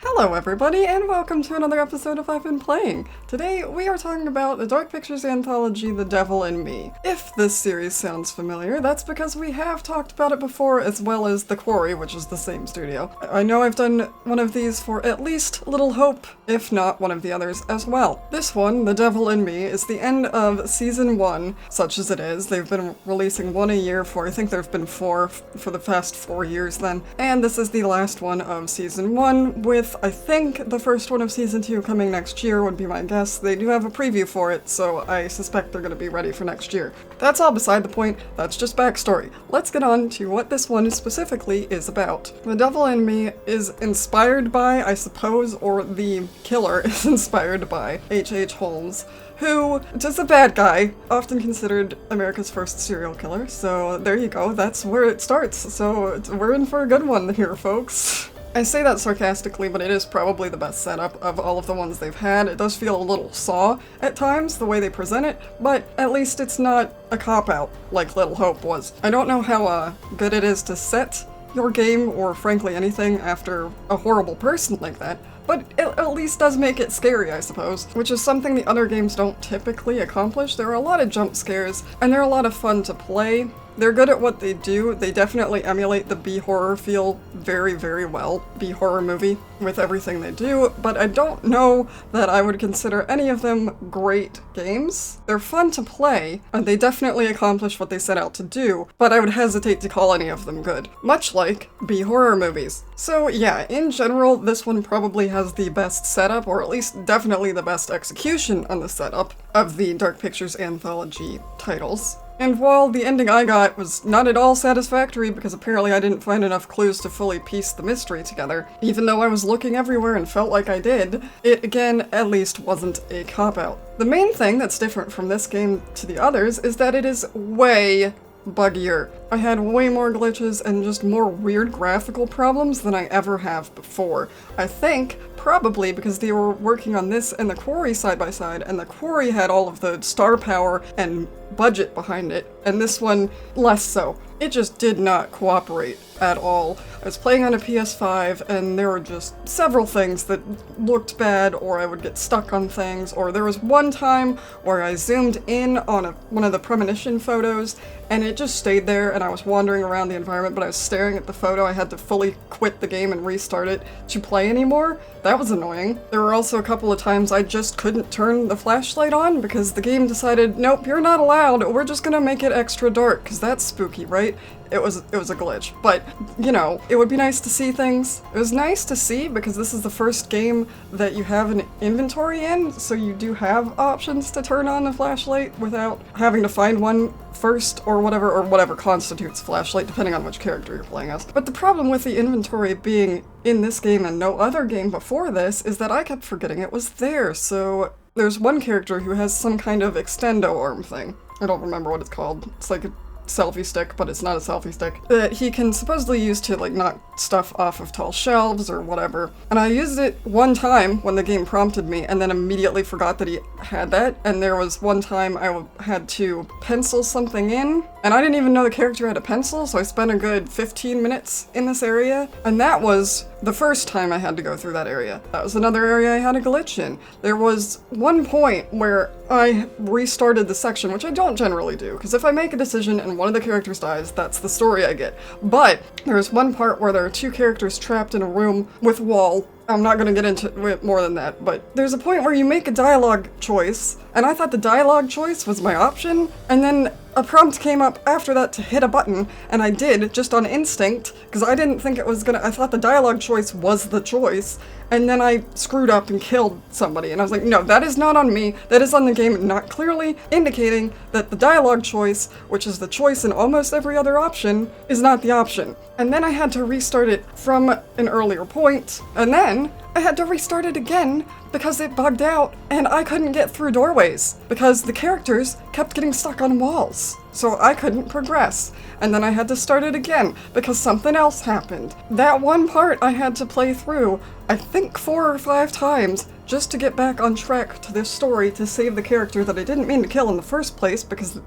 Hello everybody, and welcome to another episode of I've Been Playing. Today we are talking about the Dark Pictures Anthology, The Devil in Me. If this series sounds familiar, that's because we have talked about it before, as well as The Quarry, which is the same studio. I know I've done one of these for at least Little Hope, if not one of the others as well. This one, The Devil in Me, is the end of Season 1, such as it is. They've been releasing one a year for, I think there have been four for the past 4 years then, and this is the last one of Season 1, with I think the first one of Season 2 coming next year would be my guess. They do have a preview for it, so I suspect they're going to be ready for next year. That's all beside the point, that's just backstory. Let's get on to what this one specifically is about. The Devil in Me is inspired by, I suppose, or the killer is inspired by, H.H. Holmes, who is a bad guy, often considered America's first serial killer, so there you go, that's where it starts. So we're in for a good one here, folks. I say that sarcastically, but it is probably the best setup of all of the ones they've had. It does feel a little Saw at times, the way they present it, but at least it's not a cop-out like Little Hope was. I don't know how good it is to set your game, or frankly anything, after a horrible person like that, but it at least does make it scary, I suppose, which is something the other games don't typically accomplish. There are a lot of jump scares, and they're a lot of fun to play. They're good at what they do. They definitely emulate the B-horror feel very, very well, B-horror movie, with everything they do, but I don't know that I would consider any of them great games. They're fun to play, and they definitely accomplish what they set out to do, but I would hesitate to call any of them good, much like B-horror movies. So yeah, in general, this one probably has the best setup, or at least definitely the best execution on the setup of the Dark Pictures Anthology titles. And while the ending I got was not at all satisfactory because apparently I didn't find enough clues to fully piece the mystery together, even though I was looking everywhere and felt like I did, it again at least wasn't a cop-out. The main thing that's different from this game to the others is that it is way buggier. I had way more glitches and just more weird graphical problems than I ever have before. I think probably because they were working on this and The Quarry side by side, and The Quarry had all of the star power and budget behind it, and this one less so. It just did not cooperate at all. I was playing on a PS5 and there were just several things that looked bad, or I would get stuck on things, or there was one time where I zoomed in on one of the premonition photos and it just stayed there and I was wandering around the environment, but I was staring at the photo. I had to fully quit the game and restart it to play anymore. That was annoying. There were also a couple of times I just couldn't turn the flashlight on because the game decided, nope, you're not allowed, we're just gonna make it extra dark, because that's spooky, right? It was a glitch, but, you know, it would be nice to see things. It was nice to see because this is the first game that you have an inventory in, so you do have options to turn on the flashlight without having to find one first or whatever constitutes flashlight, depending on which character you're playing as. But the problem with the inventory being in this game and no other game before this is that I kept forgetting it was there, so there's one character who has some kind of extendo arm thing. I don't remember what it's called. It's like a selfie stick, but it's not a selfie stick, that he can supposedly use to like knock stuff off of tall shelves or whatever. And I used it one time when the game prompted me and then immediately forgot that he had that. And there was one time I had to pencil something in and I didn't even know the character had a pencil, so I spent a good 15 minutes in this area, and that was the first time I had to go through that area. That was another area I had a glitch in. There was one point where I restarted the section, which I don't generally do, because if I make a decision and one of the characters dies, that's the story I get. But there's one part where there are two characters trapped in a room with wall. I'm not gonna get into it more than that, but there's a point where you make a dialogue choice, and I thought the dialogue choice was my option, and then a prompt came up after that to hit a button, and I did, just on instinct, because I didn't think it was gonna, I thought the dialogue choice was the choice, and then I screwed up and killed somebody, and I was like, no, that is not on me, that is on the game, not clearly indicating that the dialogue choice, which is the choice in almost every other option, is not the option. And then I had to restart it from an earlier point, and then I had to restart it again because it bugged out and I couldn't get through doorways because the characters kept getting stuck on walls. so I couldn't progress. And then I had to start it again, because something else happened. That one part I had to play through, I think 4 or 5 times, just to get back on track to this story to save the character that I didn't mean to kill in the first place, because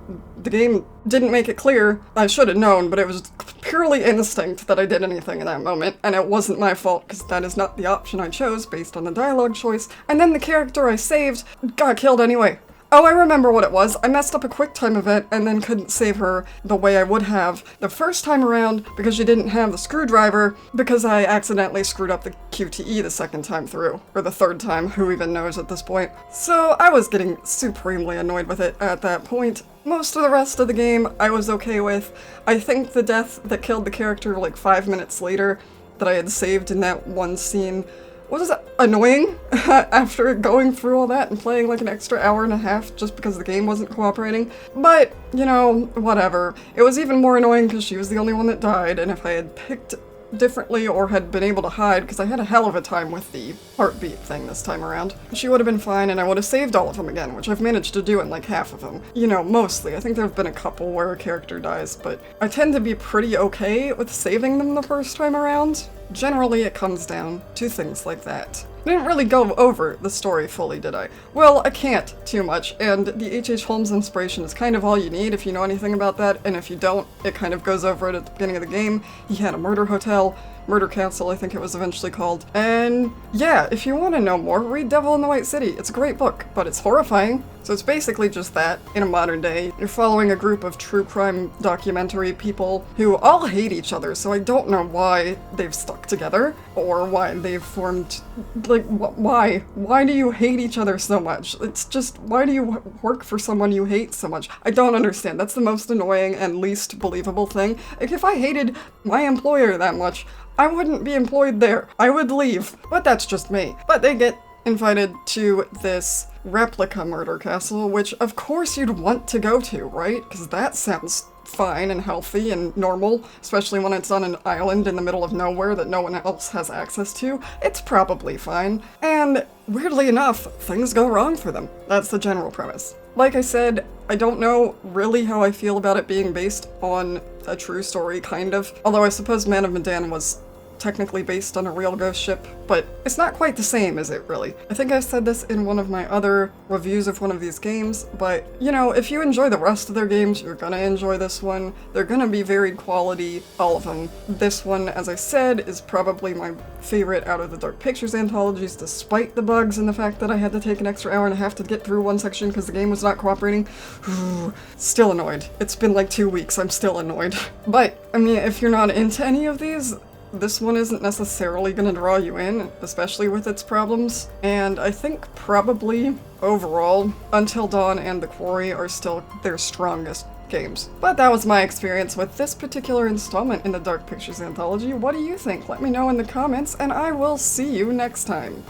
the game didn't make it clear. I should have known, but it was purely instinct that I did anything in that moment, and it wasn't my fault, because that is not the option I chose based on the dialogue choice. And then the character I saved got killed anyway. Oh, I remember what it was. I messed up a QuickTime event and then couldn't save her the way I would have the first time around because she didn't have the screwdriver, because I accidentally screwed up the QTE the second time through. Or the third time, who even knows at this point. So I was getting supremely annoyed with it at that point. Most of the rest of the game I was okay with. I think the death that killed the character like 5 minutes later that I had saved in that one scene was annoying after going through all that and playing like an extra hour and a half just because the game wasn't cooperating. But, you know, whatever. It was even more annoying because she was the only one that died, and if I had picked differently or had been able to hide, because I had a hell of a time with the heartbeat thing this time around, she would have been fine and I would have saved all of them again, which I've managed to do in like half of them. You know, mostly. I think there have been a couple where a character dies, but I tend to be pretty okay with saving them the first time around. Generally, it comes down to things like that. I didn't really go over the story fully, did I? Well, I can't too much, and the H.H. Holmes inspiration is kind of all you need if you know anything about that, and if you don't, it kind of goes over it at the beginning of the game. He had a murder hotel, Murder Castle, I think it was eventually called. And yeah, if you want to know more, read Devil in the White City. It's a great book, but it's horrifying. So it's basically just that, in a modern day. You're following a group of true crime documentary people who all hate each other, so I don't know why they've stuck together, or why they've formed, like, why? Why do you hate each other so much? It's just, why do you work for someone you hate so much? I don't understand. That's the most annoying and least believable thing. Like, if I hated my employer that much, I wouldn't be employed there. I would leave. But that's just me. But they get invited to this replica murder castle, which of course you'd want to go to, right? Because that sounds fine and healthy and normal, especially when it's on an island in the middle of nowhere that no one else has access to. It's probably fine. And weirdly enough, things go wrong for them. That's the general premise. Like I said, I don't know really how I feel about it being based on a true story, kind of. Although I suppose Man of Medan was technically based on a real ghost ship, but it's not quite the same, is it really? I think I said this in one of my other reviews of one of these games, but, you know, if you enjoy the rest of their games, you're gonna enjoy this one. They're gonna be varied quality, all of them. This one, as I said, is probably my favorite out of the Dark Pictures anthologies, despite the bugs and the fact that I had to take an extra hour and a half to get through one section because the game was not cooperating. Still annoyed. It's been like 2 weeks, I'm still annoyed. But, I mean, if you're not into any of these, this one isn't necessarily going to draw you in, especially with its problems, and I think probably, overall, Until Dawn and The Quarry are still their strongest games. But that was my experience with this particular installment in the Dark Pictures anthology. What do you think? Let me know in the comments, and I will see you next time.